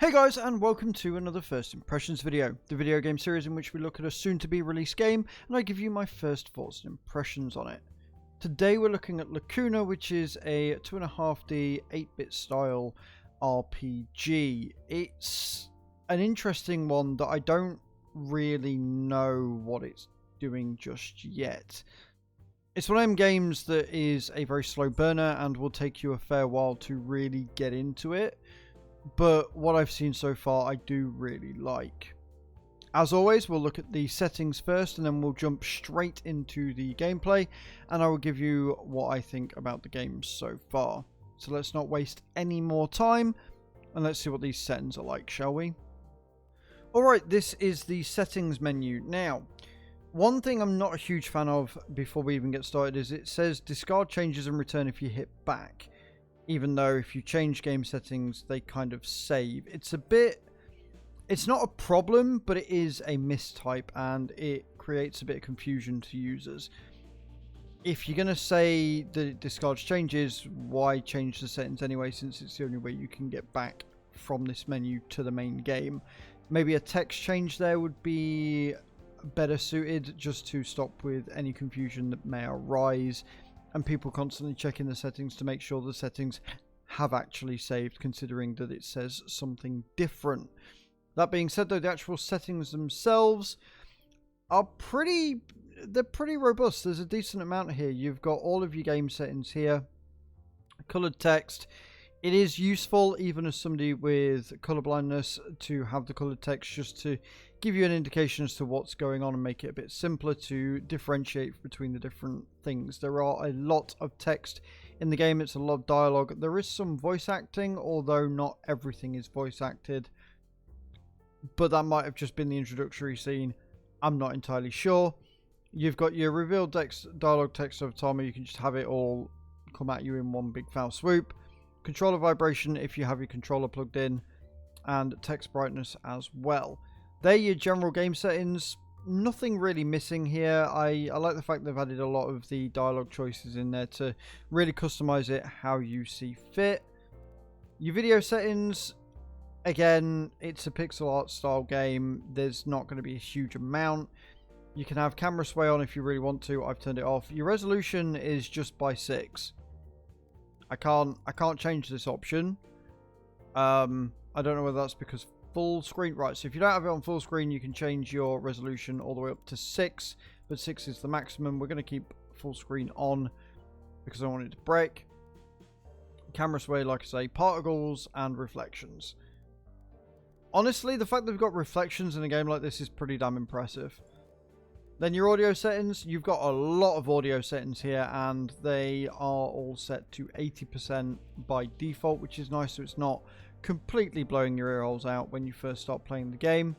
Hey guys, and welcome to another First Impressions video, the video game series in which we look at a soon-to-be released game and I give you my first thoughts and impressions on it. Today we're looking at Lacuna, which is a 2.5D 8-bit style RPG. It's an interesting one that I don't really know what it's doing just yet. It's one of them games that is a very slow burner and will take you a fair while to really get into it. But what I've seen so far I do really like. As always, we'll look at the settings first and then we'll jump straight into the gameplay and I will give you what I think about the game so far. So let's not waste any more time and let's see what these settings are like, shall we? Alright, this is the settings menu. Now, one thing I'm not a huge fan of before we even get started is it says discard changes and return if you hit back. Even though if you change game settings, they kind of save. It's not a problem, but it is a mistype and it creates a bit of confusion to users. If you're going to say that it discards changes, why change the settings anyway, since it's the only way you can get back from this menu to the main game? Maybe a text change there would be better suited just to stop with any confusion that may arise. And people constantly checking the settings to make sure the settings have actually saved, considering that it says something different. That being said, though, the actual settings themselves are pretty robust. There's a decent amount here. You've got all of your game settings here. Coloured text. It is useful, even as somebody with colour blindness, to have the coloured text just to give you an indication as to what's going on and make it a bit simpler to differentiate between the different things. There are a lot of text in the game. It's a lot of dialogue. There is some voice acting, although not everything is voice acted. But that might have just been the introductory scene. I'm not entirely sure. You've got your revealed dialogue text over time, you can just have it all come at you in one big foul swoop. Controller vibration if you have your controller plugged in, and text brightness as well. They're your general game settings. Nothing really missing here. I like the fact they've added a lot of the dialogue choices in there to really customize it how you see fit. Your video settings, again, it's a pixel art style game. There's not going to be a huge amount. You can have camera sway on if you really want to. I've turned it off. Your resolution is just by 6. I can't change this option. I don't know whether that's because full screen. Right, so if you don't have it on full screen, you can change your resolution all the way up to 6, but 6 is the maximum. We're going to keep full screen on because I don't want it to break. Camera sway, like I say, particles and reflections. Honestly, the fact that we've got reflections in a game like this is pretty damn impressive. Then your audio settings, you've got a lot of audio settings here and they are all set to 80% by default, which is nice, so it's not completely blowing your ear holes out when you first start playing the game.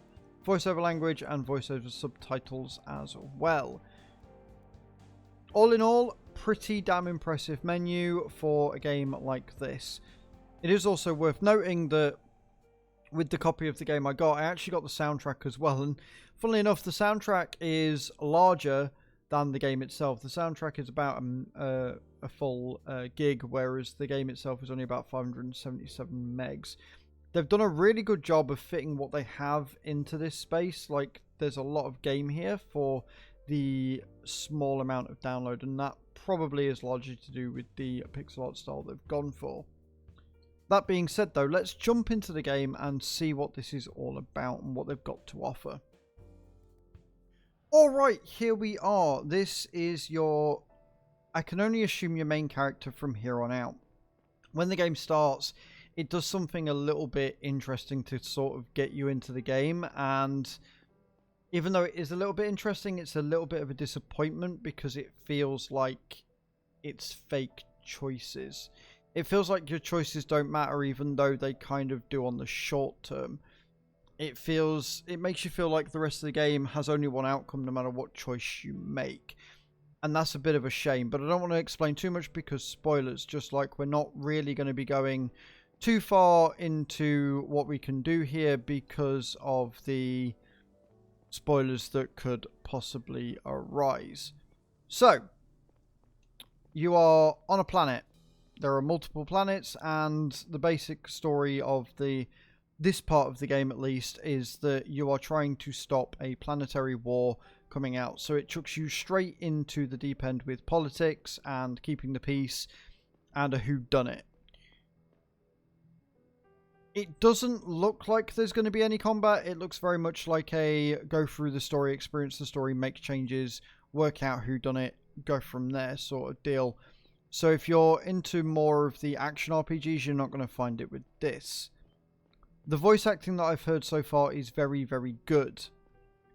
Voiceover language and voiceover subtitles as well. All in all, pretty damn impressive menu for a game like this. It is also worth noting that with the copy of the game I actually got the soundtrack as well, and funnily enough, the soundtrack is larger than the game itself. The soundtrack is about a full gig, whereas the game itself is only about 577 megs. They've done a really good job of fitting what they have into this space. Like, there's a lot of game here for the small amount of download, and that probably is largely to do with the pixel art style they've gone for. That being said, though, let's jump into the game and see what this is all about and what they've got to offer. Alright, here we are. This is your... I can only assume your main character from here on out. When the game starts, it does something a little bit interesting to sort of get you into the game, and even though it is a little bit interesting, it's a little bit of a disappointment because it feels like it's fake choices. It feels like your choices don't matter, even though they kind of do on the short term. It makes you feel like the rest of the game has only one outcome no matter what choice you make. And that's a bit of a shame, but I don't want to explain too much because spoilers, just like we're not really going to be going too far into what we can do here because of the spoilers that could possibly arise. So, you are on a planet. There are multiple planets, and the basic story of the this part of the game at least, is that you are trying to stop a planetary war coming out. So it chucks you straight into the deep end with politics and keeping the peace and a whodunit. It doesn't look like there's going to be any combat. It looks very much like a go through the story, experience the story, make changes, work out whodunit, go from there sort of deal. So if you're into more of the action RPGs, you're not going to find it with this. The voice acting that I've heard so far is very, very good.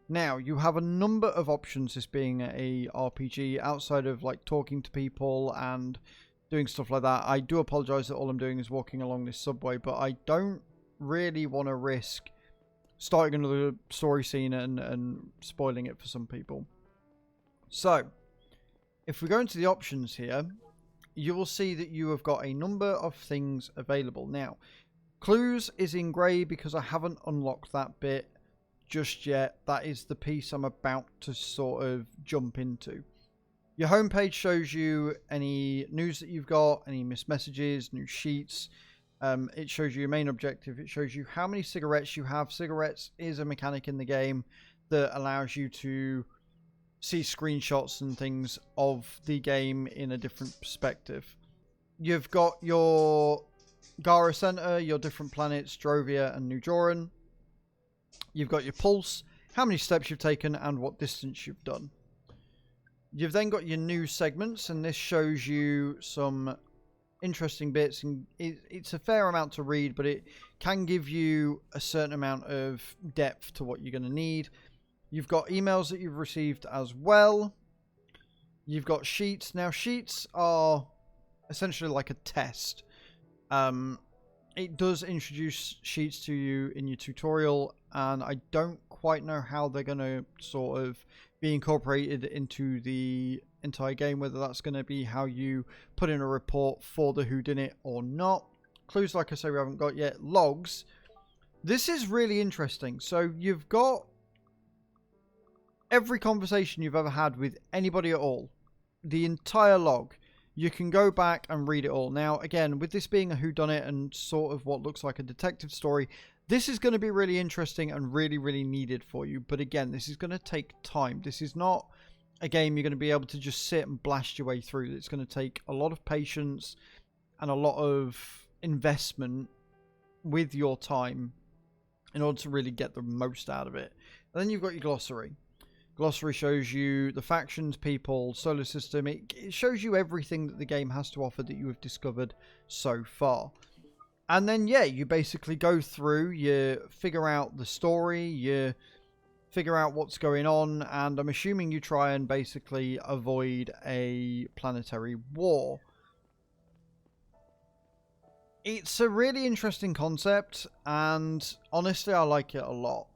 Now, you have a number of options, this being a RPG, outside of like talking to people and doing stuff like that. I do apologise that all I'm doing is walking along this subway, but I don't really want to risk starting another story scene and spoiling it for some people. So, if we go into the options here, you will see that you have got a number of things available. Now, clues is in grey because I haven't unlocked that bit just yet. That is the piece I'm about to sort of jump into. Your homepage shows you any news that you've got, any missed messages, new sheets. It shows you your main objective. It shows you how many cigarettes you have. Cigarettes is a mechanic in the game that allows you to see screenshots and things of the game in a different perspective. You've got your Gara Center, your different planets, Drovia and New Joran. You've got your pulse, how many steps you've taken, and what distance you've done. You've then got your news segments, and this shows you some interesting bits, and it's a fair amount to read, but it can give you a certain amount of depth to what you're going to need. You've got emails that you've received as well. You've got sheets. Now, sheets are essentially like a test. It does introduce sheets to you in your tutorial, and I don't quite know how they're going to sort of be incorporated into the entire game, whether that's going to be how you put in a report for the whodunit or not. Clues, like I say, we haven't got yet. Logs. This is really interesting. So you've got every conversation you've ever had with anybody at all. The entire log. You can go back and read it all. Now, again, with this being a whodunit and sort of what looks like a detective story, this is going to be really interesting and really, really needed for you. But again, this is going to take time. This is not a game you're going to be able to just sit and blast your way through. It's going to take a lot of patience and a lot of investment with your time in order to really get the most out of it. And then you've got your glossary. Glossary shows you the factions, people, solar system. It shows you everything that the game has to offer that you have discovered so far. And then, yeah, you basically go through, you figure out the story, you figure out what's going on, and I'm assuming you try and basically avoid a planetary war. It's a really interesting concept, and honestly, I like it a lot.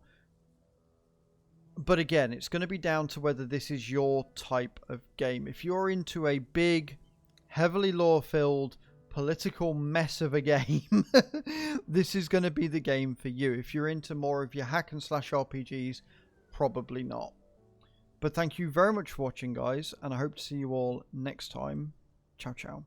But again, it's going to be down to whether this is your type of game. If you're into a big, heavily lore-filled, political mess of a game, this is going to be the game for you. If you're into more of your hack and slash RPGs, probably not. But thank you very much for watching, guys, and I hope to see you all next time. Ciao, ciao.